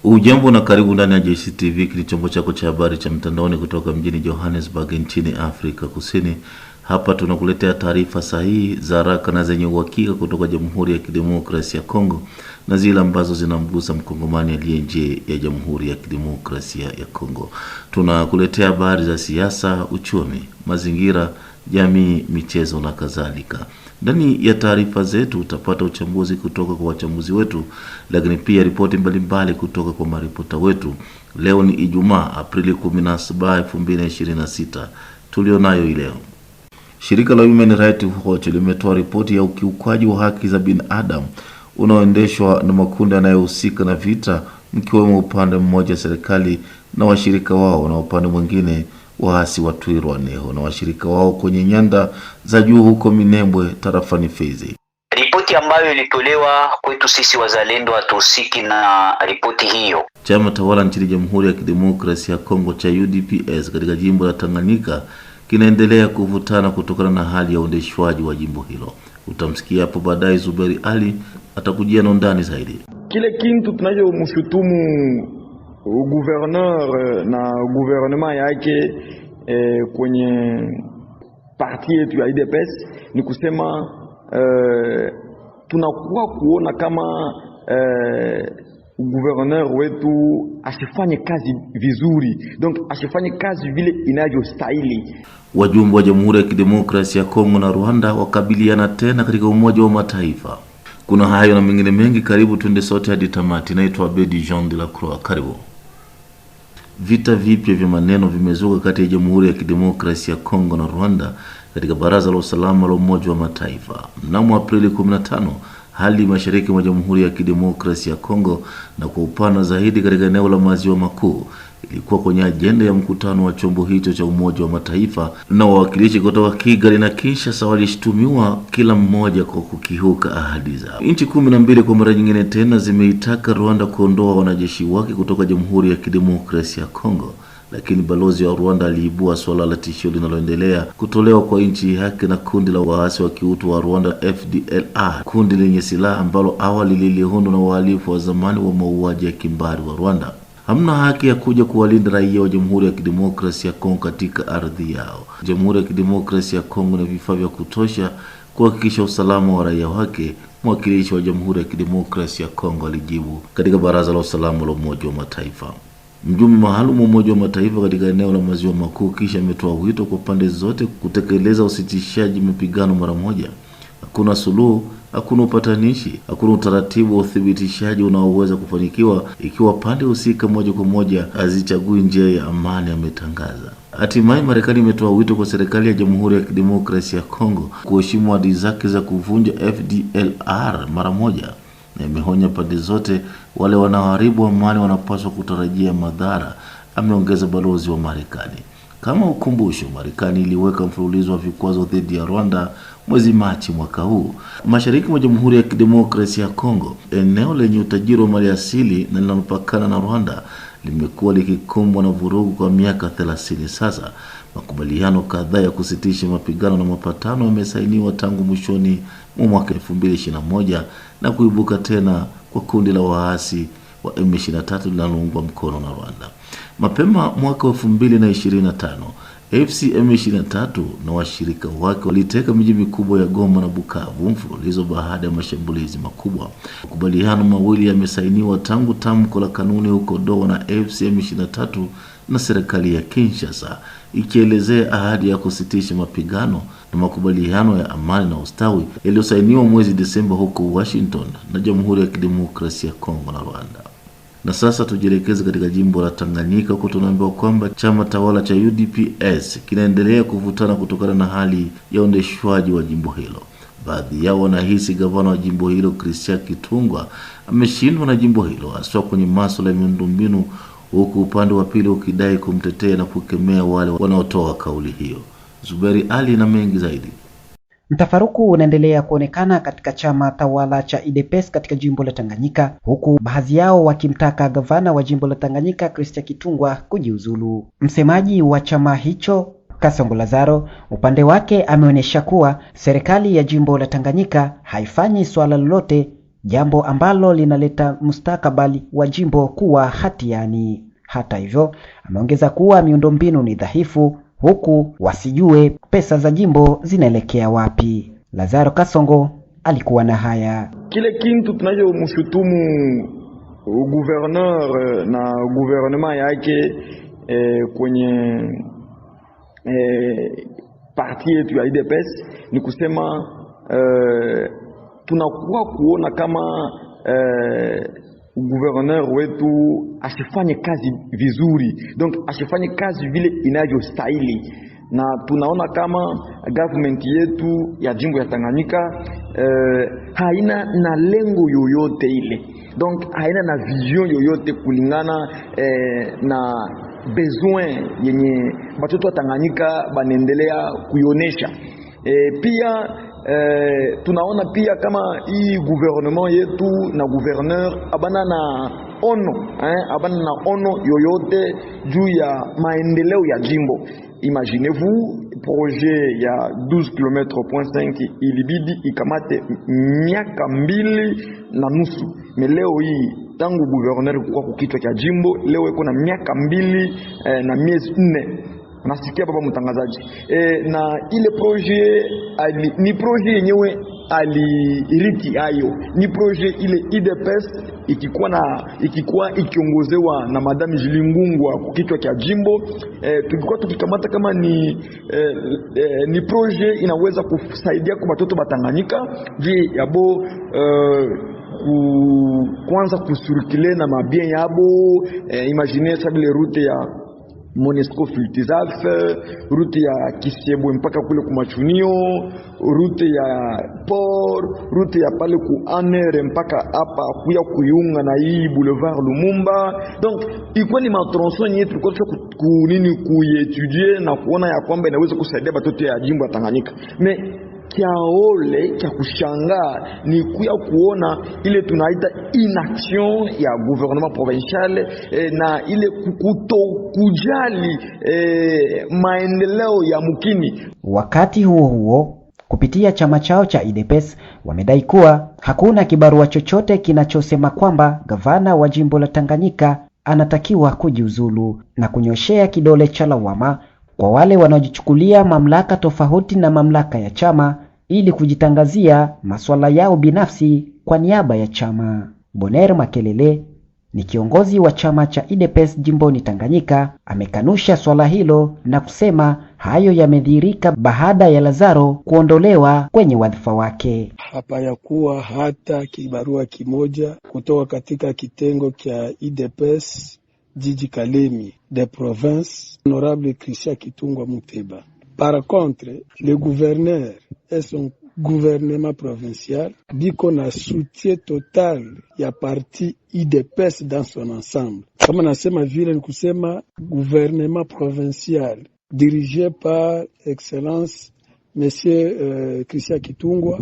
Ujambo na karibu ndani ya JCTV, kilichombo chako cha habari cha mtandaoni kutoka mjini Johannesburg nchini Afrika Kusini. Hapa tunakuletea taarifa sahihi za haraka na zenye uhakika kutoka Jamhuri ya Kidemokrasia ya Kongo na zile ambazo zinamgusa mkongomani aliye nje ya Jamhuri ya Kidemokrasia ya Kongo. Tunakuletea habari za siasa, uchumi, mazingira, jamii, michezo na kadhalika. Ndani ya taarifa zetu utapata uchambuzi kutoka kwa wachambuzi wetu, lakini pia ripoti mbalimbali kutoka kwa maripota wetu. Leo ni Ijumaa, Aprili 17, 2026. Tulionayo leo. Shirika la Human Rights Watch limetoa ripoti ya ukiukaji wa haki za binadamu unaoendeshwa na makundi yanayohusika na vita, mkiwemo upande mmoja serikali na washirika wao, na upande mwingine waasi wa Twirwaneho na washirika wao kwenye nyanda za juu huko Minembwe tarafani Fizi. Ripoti ambayo ilitolewa kwetu sisi wazalendo hatuhusiki na ripoti hiyo. Chama tawala nchini Jamhuri ya Kidemokrasia ya Kongo cha UDPS katika jimbo la Tanganyika kinaendelea kuvutana kutokana na hali ya uendeshwaji wa jimbo hilo. Utamsikia hapo baadaye Zuberi Ali atakujia na undani zaidi. Kile kintu tunachomshutumu gouverneur na gouvernement yake kwenye parti yetu ya UDPS ni kusema tunakuwa kuona kama gouverneur wetu asifanye kazi vizuri, donc asifanye kazi vile inavyostahili. Wajumbe wa Jamhuri ya Kidemokrasia ya Kongo na Rwanda wakabiliana tena katika Umoja wa Mataifa. Kuna hayo na mengine mengi, karibu twende sote hadi tamati. Naitwa Abedi Jean de la Croix, karibu. Vita vipya vya maneno vimezuka kati ya Jamhuri ya Kidemokrasia ya Kongo na Rwanda katika Baraza la Usalama la Umoja wa Mataifa. Mnamo Aprili 15, hali mashariki mwa Jamhuri ya Kidemokrasia ya Kongo na kwa upana zaidi katika eneo la Maziwa Makuu ilikuwa kwenye ajenda ya mkutano wa chombo hicho cha Umoja wa Mataifa, na wawakilishi kutoka Kigali na Kinshasa walishtumiwa kila mmoja kwa kukiuka ahadi zao. Nchi 12 kwa mara nyingine tena zimeitaka Rwanda kuondoa wanajeshi wake kutoka Jamhuri ya Kidemokrasia ya Kongo, lakini balozi wa Rwanda aliibua swala la tishio linaloendelea kutolewa kwa nchi yake na kundi la waasi wa kiutu wa Rwanda FDLR, kundi lenye silaha ambalo awali liliundwa na wahalifu wa zamani wa mauaji ya kimbari wa Rwanda. Hamna haki ya kuja kuwalinda raia wa Jamhuri ya Kidemokrasia ya Kongo katika ardhi yao. Jamhuri ya Kidemokrasia ya Kongo na vifaa vya kutosha kuhakikisha usalama wa raia wake, mwakilishi wa Jamhuri ya Kidemokrasia ya Kongo alijibu katika Baraza la Usalama la Umoja wa Mataifa. Mjumbe maalum wa Umoja wa Mataifa katika eneo la Maziwa Makuu kisha ametoa wito kwa pande zote kutekeleza usitishaji mapigano mara moja. Hakuna suluhu, hakuna upatanishi, hakuna utaratibu wa uthibitishaji unaoweza kufanikiwa ikiwa pande husika moja kwa moja hazichagui njia ya amani, ametangaza. Hatimaye Marekani imetoa wito kwa serikali ya Jamhuri ya Kidemokrasia ya Kongo kuheshimu ahadi zake za kuvunja FDLR mara moja, na imeonya pande zote wale wanaoharibu amani wanapaswa kutarajia madhara, ameongeza balozi wa Marekani. Kama ukumbusho, Marekani iliweka mfululizo wa vikwazo dhidi ya Rwanda mwezi Machi mwaka huu. Mashariki mwa Jamhuri ya Kidemokrasia ya Kongo, eneo lenye utajiri wa maliasili na linalopakana na Rwanda, limekuwa likikumbwa na vurugu kwa miaka 30 sasa. Makubaliano kadhaa ya kusitisha mapigano na mapatano yamesainiwa tangu mwishoni mwa mwaka 2021 na kuibuka tena kwa kundi la waasi wa M23 linaloungwa mkono na Rwanda. Mapema mwaka 2025, AFC M23 na washirika wake waliteka miji mikubwa ya Goma na Bukavu mfululizo baada ya mashambulizi makubwa. Makubaliano mawili yamesainiwa tangu tamko la kanuni huko Doha na AFC M23 na serikali ya Kinshasa, ikielezea ahadi ya kusitisha mapigano na makubaliano ya amani na ustawi yaliyosainiwa mwezi Desemba huko Washington na Jamhuri ya Kidemokrasia ya Kongo na Rwanda. Na sasa tujielekeze katika jimbo la Tanganyika, huko tunaambiwa kwamba chama tawala cha UDPS kinaendelea kuvutana kutokana na hali ya uendeshwaji wa jimbo hilo. Baadhi yao wanahisi gavana wa jimbo hilo Christian Kitungwa ameshindwa na jimbo hilo hasa kwenye masuala ya miundombinu, huku upande wa pili ukidai kumtetea na kukemea wale wanaotoa kauli hiyo. Zuberi Ali na mengi zaidi. Mtafaruku unaendelea kuonekana katika chama tawala cha UDPS katika jimbo la Tanganyika, huku baadhi yao wakimtaka gavana wa jimbo la Tanganyika Christian Kitungwa kujiuzulu. Msemaji wa chama hicho Kasongo Lazaro upande wake ameonyesha kuwa serikali ya jimbo la Tanganyika haifanyi swala lolote jambo ambalo linaleta mustakabali wa jimbo kuwa hatiani. Hata hivyo, ameongeza kuwa miundombinu ni dhaifu, huku wasijue pesa za jimbo zinaelekea wapi. Lazaro Kasongo alikuwa na haya. Kile kintu tunachomshutumu gouverneur na gouvernement yake kwenye parti yetu ya UDPS ni kusema tunakuwa kuona kama gouverneur wetu asifanye kazi vizuri, donc asifanye kazi vile inavyostahili, na tunaona kama government yetu ya jimbo ya Tanganyika haina na lengo yoyote ile, donc haina na vision yoyote kulingana na besoin yenye batoto wa Tanganyika banaendelea kuionesha. Pia tunaona pia kama hii gouvernement yetu na gouverneur abana na ono yoyote juu ya maendeleo ya jimbo. Imaginez-vous, projet ya 12 km.5 ilibidi ikamate miaka 2.5, mais leo hii tangu gouverneur kwa kichwa cha jimbo leo iko na miaka 2 na miezi 4. Nasikia baba mtangazaji, na ile projet ni projet yenyewe aliriti hayo, ni projet ile UDPS ikikuwa ikiongozewa na Madame Julie Ngungwa kwa kichwa cha jimbo, tukikuwa tukikamata kama ni projet inaweza kusaidia kwa watoto Batanganyika je yabo kwanza kusurikile na mabien yabo. Imaginez sabile route ya Monesco Filtizaf, route ya Kisiebwe mpaka kule kumachunio, route ya Port, route ya pale ku Anere mpaka hapa kuya kuyunga na hii boulevard Lumumba. Donc iko ni matronson yetu kwa kunini kuetudier na kuona ya kwamba inaweza kusaidia watoto ya jimbo ya Tanganyika. Mais kiaole cha kushangaa ni kuya kuona ile tunaita inaction ya gouvernement provincial na ile kutokujali maendeleo ya mkini. Wakati huo huo, kupitia chama chao cha UDPS wamedai kuwa hakuna kibarua chochote kinachosema kwamba gavana wa jimbo la Tanganyika anatakiwa kujiuzulu, na kunyoshea kidole cha lawama kwa wale wanaojichukulia mamlaka tofauti na mamlaka ya chama ili kujitangazia masuala yao binafsi kwa niaba ya chama. Bonner Makelele ni kiongozi wa chama cha UDPS jimboni Tanganyika, amekanusha swala hilo na kusema hayo yamedhihirika baada ya Lazaro kuondolewa kwenye wadhifa wake. Hapa ya kuwa hata kibarua kimoja kutoka katika kitengo cha UDPS jiji Kalemi de province, honorable Christian Kitungwa Muteba. Par contre, le gouverneur et son gouvernement provincial biko na soutien total ya parti UDPS dans son ensemble. Kama nasema vile ni kusema gouvernement provincial dirigé par excellence monsieur Christian Kitungwa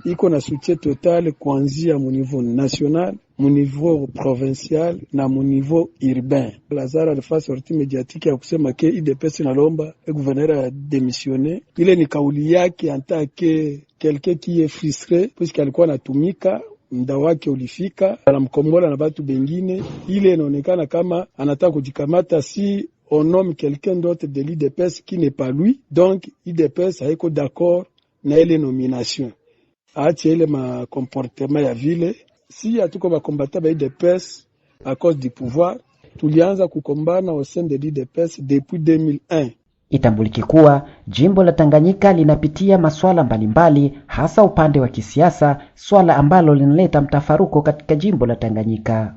iko na soutien total kuanzia mu niveau national, mu niveau provincial na mu niveau urbain. Lazaro alifanya sortie médiatique ya kusema ke UDPS inalomba le gouverneur a démissionné. Ile ni kauli yake en tant que quelqu'un qui est frustré puisque alikuwa anatumika muda wake ulifika, anamkombola na watu wengine. Ile inaonekana kama anataka kujikamata si on nomme quelqu'un d'autre de l'UDPS qui n'est pas lui. Donc UDPS haiko d'accord na ile nomination. Acha ile ma comportement ya vile si hatuko bakombata ba UDPS à cause du pouvoir. Tulianza kukombana au sein de l'UDPS depuis 2001. Itambuliki kuwa jimbo la Tanganyika linapitia masuala mbalimbali, hasa upande wa kisiasa, swala ambalo linaleta mtafaruko katika jimbo la Tanganyika.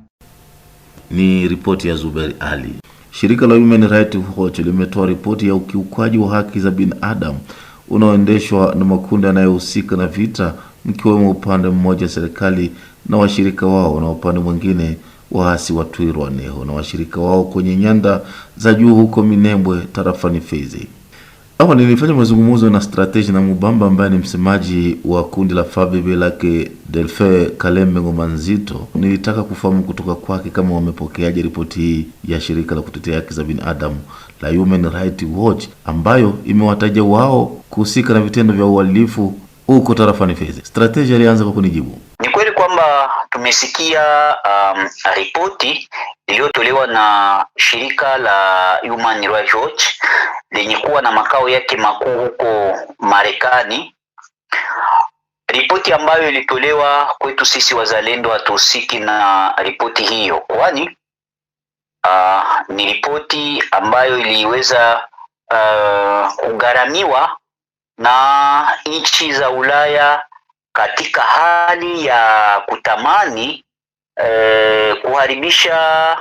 Ni ripoti ya Zuberi Ali. Shirika la Human Rights Watch limetoa ripoti ya ukiukaji wa haki za binadamu unaoendeshwa na makundi yanayohusika na vita, mkiwemo upande mmoja serikali na washirika wao, na upande mwingine waasi wa Twirwaneho na washirika wao kwenye nyanda za juu huko Minembwe tarafani Fizi. Hapa nilifanya mazungumzo na Strategy na Mubamba ambaye ni msemaji wa kundi la FABB lake Delfe Kalembe Ngomanzito. Nilitaka kufahamu kutoka kwake kama wamepokeaje ripoti hii ya shirika la kutetea haki za binadamu la Human Rights Watch ambayo imewataja wao kuhusika na vitendo vya uhalifu huko tarafani Fizi. Strategy alianza kwa kunijibu. Ni kweli kwamba tumesikia ripoti iliyotolewa na shirika la Human Rights Watch lenye kuwa na makao yake makuu huko Marekani. Ripoti ambayo ilitolewa kwetu sisi wazalendo hatuhusiki na ripoti hiyo, kwani ni ripoti ambayo iliweza kugharamiwa na nchi za Ulaya katika hali ya kutamani kuharibisha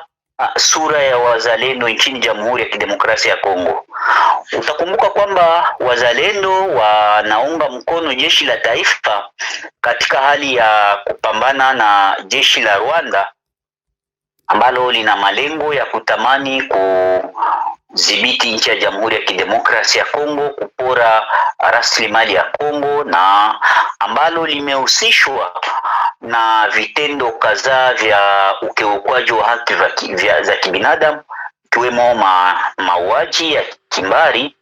sura ya wazalendo nchini Jamhuri ya Kidemokrasia ya Kongo. Utakumbuka kwamba wazalendo wanaunga mkono jeshi la taifa katika hali ya kupambana na jeshi la Rwanda ambalo lina malengo ya kutamani kudhibiti nchi ya Jamhuri ya Kidemokrasia ya Kongo, kupora rasilimali ya Kongo, na ambalo limehusishwa na vitendo kadhaa vya ukiukwaji wa haki za kibinadamu, ikiwemo mauaji ya kimbari.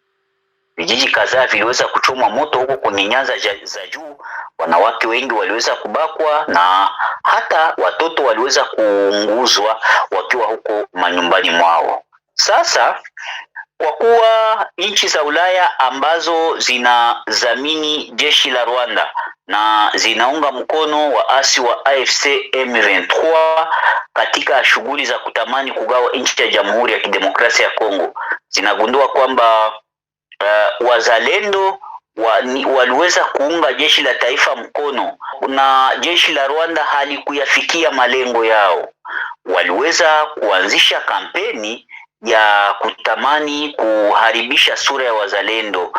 Vijiji kadhaa viliweza kuchomwa moto huko kwenye nyanda za juu, wanawake wengi waliweza kubakwa na hata watoto waliweza kuunguzwa wakiwa huko manyumbani mwao. Sasa kwa kuwa nchi za Ulaya ambazo zinadhamini jeshi la Rwanda na zinaunga mkono waasi wa AFC M23 katika shughuli za kutamani kugawa nchi ya Jamhuri ya Kidemokrasia ya Kongo, zinagundua kwamba wazalendo waliweza kuunga jeshi la taifa mkono na jeshi la Rwanda halikuyafikia malengo yao. Waliweza kuanzisha kampeni ya kutamani kuharibisha sura ya wazalendo.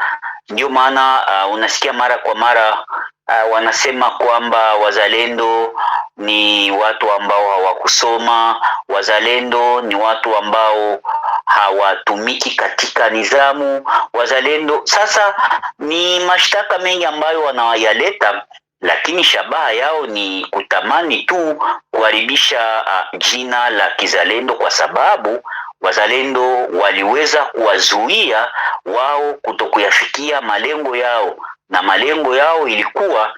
Ndio maana unasikia mara kwa mara wanasema kwamba wazalendo ni watu ambao hawakusoma, wazalendo ni watu ambao hawatumiki katika nidhamu, wazalendo. Sasa ni mashtaka mengi ambayo wanayaleta, lakini shabaha yao ni kutamani tu kuharibisha jina la kizalendo, kwa sababu wazalendo waliweza kuwazuia wao kutokuyafikia malengo yao, na malengo yao ilikuwa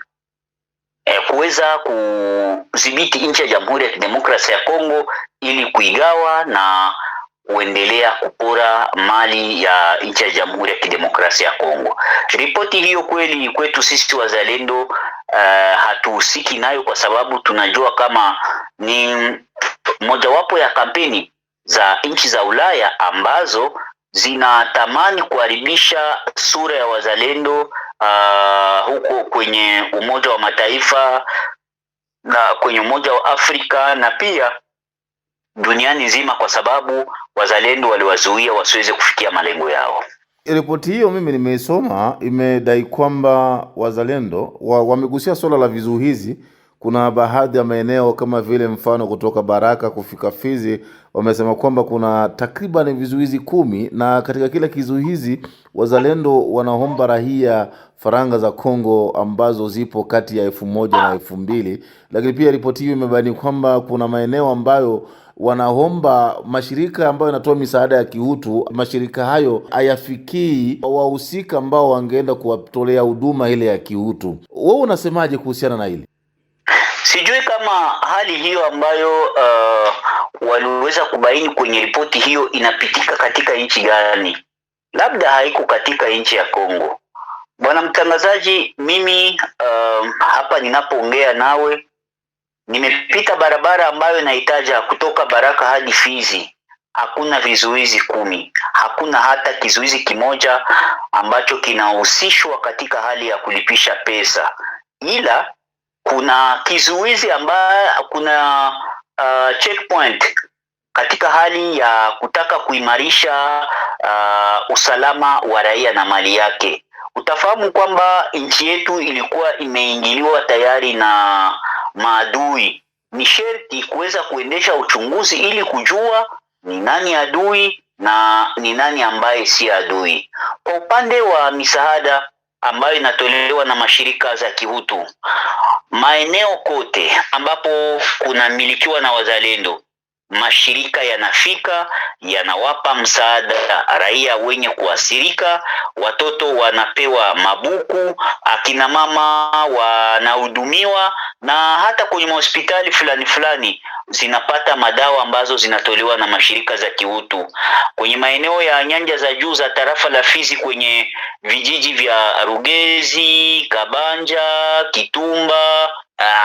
kuweza kudhibiti nchi ya Jamhuri ya Kidemokrasia ya Kongo ili kuigawa na kuendelea kupora mali ya nchi ya Jamhuri ya Kidemokrasia ya Kongo. Ripoti hiyo kweli kwetu sisi wazalendo hatuhusiki nayo, kwa sababu tunajua kama ni mojawapo ya kampeni za nchi za Ulaya ambazo zinatamani kuharibisha sura ya wazalendo huko kwenye Umoja wa Mataifa na kwenye Umoja wa Afrika na pia duniani nzima, kwa sababu wazalendo waliwazuia wasiweze kufikia malengo yao. Ripoti hiyo mimi nimeisoma, imedai kwamba wazalendo wamegusia swala la vizuizi. Kuna baadhi ya maeneo kama vile mfano kutoka Baraka kufika Fizi, wamesema kwamba kuna takriban vizuizi 10, na katika kila kizuizi wazalendo wanaomba raia faranga za Kongo ambazo zipo kati ya 1000 na 2000. Lakini pia ripoti hiyo imebaini kwamba kuna maeneo ambayo wanaomba mashirika ambayo yanatoa misaada ya kiutu, mashirika hayo hayafikii wahusika ambao wangeenda kuwatolea huduma ile ya kiutu. Wewe unasemaje kuhusiana na hili? Sijui kama hali hiyo ambayo waliweza kubaini kwenye ripoti hiyo inapitika katika nchi gani. Labda haiko katika nchi ya Kongo. Bwana mtangazaji, mimi hapa ninapoongea nawe nimepita barabara ambayo inahitaja kutoka Baraka hadi Fizi. Hakuna vizuizi 10. Hakuna hata kizuizi kimoja ambacho kinahusishwa katika hali ya kulipisha pesa. Ila kuna kizuizi ambayo kuna checkpoint katika hali ya kutaka kuimarisha usalama wa raia na mali yake. Utafahamu kwamba nchi yetu ilikuwa imeingiliwa tayari na maadui. Ni sharti kuweza kuendesha uchunguzi ili kujua ni nani adui na ni nani ambaye si adui. Kwa upande wa misaada ambayo inatolewa na mashirika za kihutu, maeneo kote ambapo kuna milikiwa na wazalendo, mashirika yanafika, yanawapa msaada raia wenye kuasirika, watoto wanapewa mabuku, akina mama wanahudumiwa na hata kwenye hospitali fulani zinapata madawa ambazo zinatolewa na mashirika za kiutu. Kwenye maeneo ya nyanja za juu za tarafa la Fizi, kwenye vijiji vya Rugezi, Kabanja, Kitumba,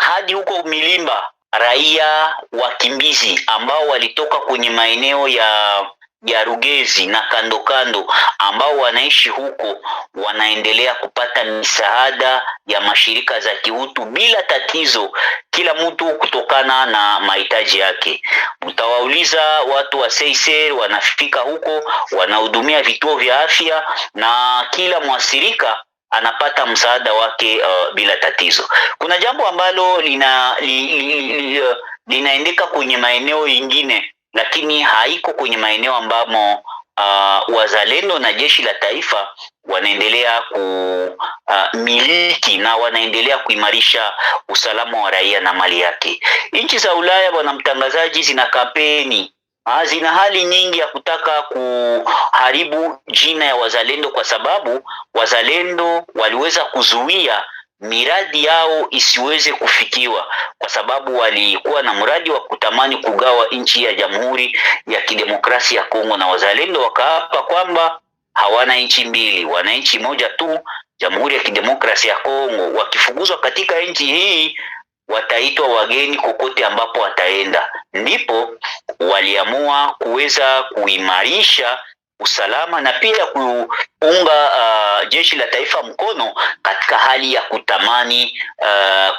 hadi huko Milimba, raia wakimbizi ambao walitoka kwenye maeneo ya Rugezi na kando ambao wanaishi huko wanaendelea kupata misaada ya mashirika za kiutu bila tatizo, kila mtu kutokana na mahitaji yake. Mtawauliza watu wa Seiser, wanafika huko, wanahudumia vituo vya afya na kila mwathirika anapata msaada wake bila tatizo. Kuna jambo ambalo linaendeka kwenye maeneo yingine, lakini haiko kwenye maeneo ambamo wazalendo na jeshi la taifa wanaendelea kumiliki na wanaendelea kuimarisha usalama wa raia na mali yake. Nchi za Ulaya, bwana mtangazaji, zina kampeni, zina hali nyingi ya kutaka kuharibu jina ya wazalendo, kwa sababu wazalendo waliweza kuzuia miradi yao isiweze kufikiwa, kwa sababu walikuwa na mradi wa kutamani kugawa nchi ya Jamhuri ya Kidemokrasia ya Kongo, na wazalendo wakaapa kwamba hawana nchi mbili, wana nchi moja tu, Jamhuri ya Kidemokrasia ya Kongo. Wakifukuzwa katika nchi hii wataitwa wageni kokote ambapo wataenda. Ndipo waliamua kuweza kuimarisha usalama na pia kuunga jeshi la taifa mkono katika hali ya kutamani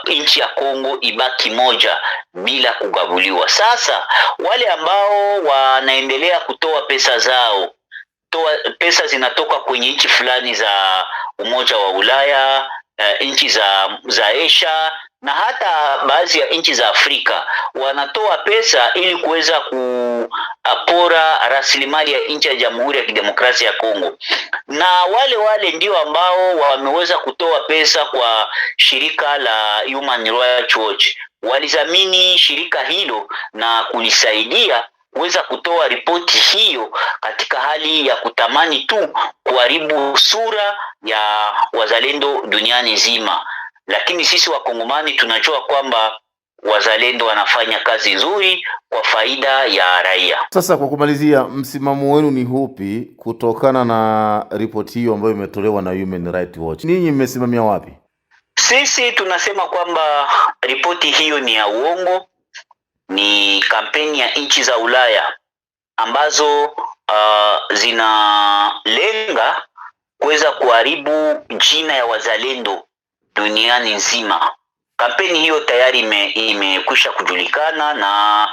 nchi ya Kongo ibaki moja bila kugabuliwa. Sasa wale ambao wanaendelea kutoa pesa zao, pesa zinatoka kwenye nchi fulani za Umoja wa Ulaya, nchi za Asia na hata baadhi ya nchi za Afrika, wanatoa pesa ili kuweza kupora rasilimali ya nchi ya Jamhuri ya Kidemokrasia ya Kongo. Na wale ndio ambao wameweza kutoa pesa kwa shirika la Human Rights Watch. Walizamini shirika hilo na kulisaidia kuweza kutoa ripoti hiyo katika hali ya kutamani tu kuharibu sura ya wazalendo duniani nzima. Lakini sisi Wakongomani tunajua kwamba wazalendo wanafanya kazi nzuri kwa faida ya raia. Sasa kwa kumalizia, msimamo wenu ni upi kutokana na ripoti hiyo ambayo imetolewa na Human Rights Watch? Ninyi mmesimamia wapi? Sisi tunasema kwamba ripoti hiyo ni ya uongo, ni kampeni ya nchi za Ulaya ambazo zinalenga kuweza kuharibu jina ya wazalendo duniani nzima. Kampeni hiyo tayari imekwisha kujulikana na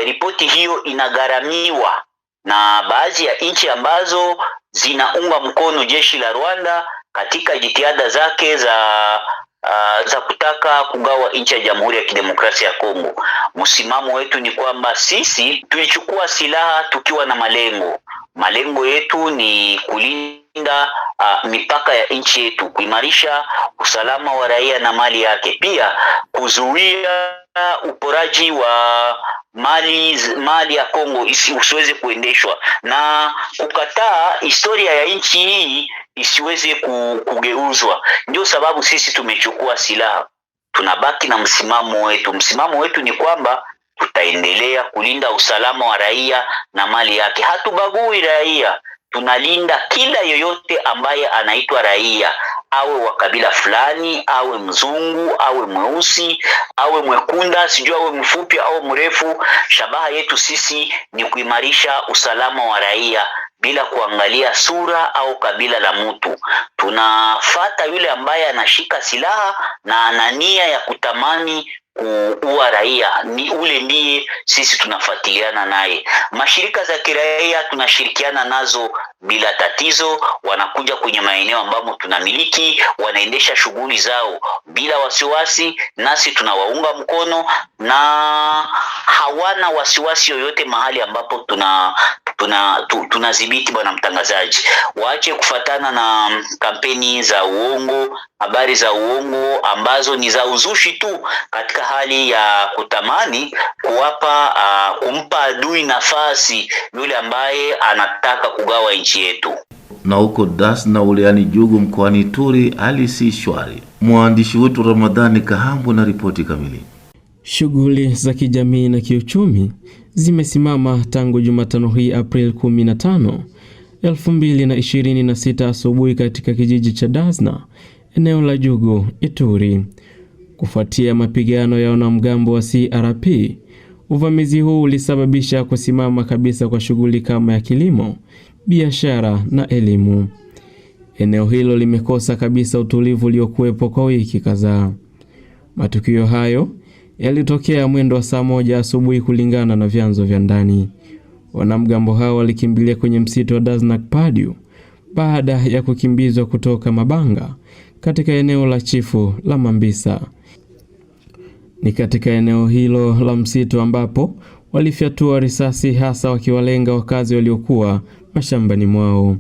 ripoti hiyo inagharamiwa na baadhi ya nchi ambazo zinaunga mkono jeshi la Rwanda katika jitihada zake za kutaka kugawa nchi ya Jamhuri ya Kidemokrasia ya Kongo. Msimamo wetu ni kwamba sisi tulichukua silaha tukiwa na malengo. Malengo yetu ni kulinda mipaka ya nchi yetu, kuimarisha usalama wa raia na mali yake, pia kuzuia uporaji wa mali ya Kongo usiweze kuendeshwa na kukataa historia ya nchi hii isiweze kugeuzwa. Ndio sababu sisi tumechukua silaha, tunabaki na msimamo wetu. Msimamo wetu ni kwamba tutaendelea kulinda usalama wa raia na mali yake. Hatubagui raia, tunalinda kila yoyote ambaye anaitwa raia, awe wa kabila fulani, awe mzungu, awe mweusi, awe mwekunda, sijui awe mfupi au mrefu. Shabaha yetu sisi ni kuimarisha usalama wa raia bila kuangalia sura au kabila la mtu. Tunafata yule ambaye anashika silaha na ana nia ya kutamani kuua raia, ni ule ndiye sisi tunafuatiliana naye. Mashirika za kiraia tunashirikiana nazo bila tatizo, wanakuja kwenye maeneo ambamo tunamiliki, wanaendesha shughuli zao bila wasiwasi, nasi tunawaunga mkono na hawana wasiwasi yoyote mahali ambapo tunadhibiti. Bwana mtangazaji, waache kufatana na kampeni za uongo, habari za uongo ambazo ni za uzushi tu, katika hali ya kutamani kumpa adui nafasi yule ambaye anataka kugawa nchi yetu. Na huko Dasna uleani Jugu mkoani Ituri hali si shwari. Mwandishi wetu Ramadhani Kahambwe na ripoti kamili. Shughuli za kijamii na kiuchumi zimesimama tangu Jumatano hii April 15, 2026 asubuhi katika kijiji cha Dasna, eneo la Jugu, Ituri. Kufuatia mapigano ya wanamgambo wa CRP, uvamizi huu ulisababisha kusimama kabisa kwa shughuli kama ya kilimo, biashara na elimu. Eneo hilo limekosa kabisa utulivu uliokuwepo kwa wiki kadhaa. Matukio hayo yalitokea mwendo wa saa 1 asubuhi kulingana na vyanzo vya ndani. Wanamgambo hao walikimbilia kwenye msitu wa Dasnak Padiu baada ya kukimbizwa kutoka Mabanga katika eneo la chifu la Mambisa. Ni katika eneo hilo la msitu ambapo walifyatua risasi hasa wakiwalenga wakazi waliokuwa mashambani mwao.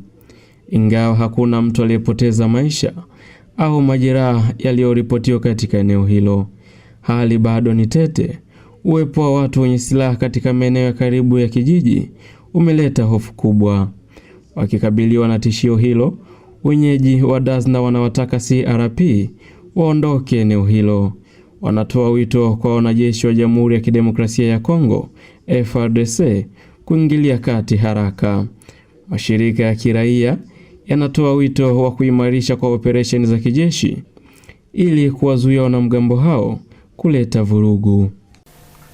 Ingawa hakuna mtu aliyepoteza maisha au majeraha yaliyoripotiwa katika eneo hilo, hali bado ni tete. Uwepo wa watu wenye silaha katika maeneo ya karibu ya kijiji umeleta hofu kubwa. Wakikabiliwa na tishio hilo, wenyeji wa Dasna wanawataka CRP waondoke eneo hilo. Wanatoa wito kwa wanajeshi wa Jamhuri ya Kidemokrasia ya Kongo FARDC kuingilia kati haraka. Mashirika ya kiraia yanatoa wito wa kuimarisha kwa operesheni za kijeshi ili kuwazuia wanamgambo hao kuleta vurugu.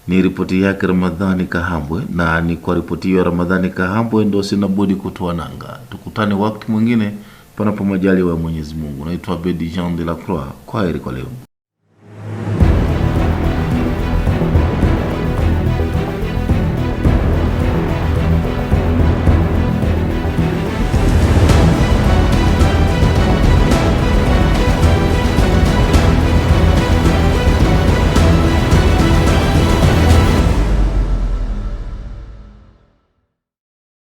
Ni ripoti yake Ramadhani Kahambwe, na ni kwa ripoti ya Ramadhani Kahambwe ndio sina budi kutoa nanga. Tukutane wakati mwingine panapo majaliwa ya Mwenyezi Mungu. Naitwa Bedi Jean de la Croix. Kwaheri kwa leo.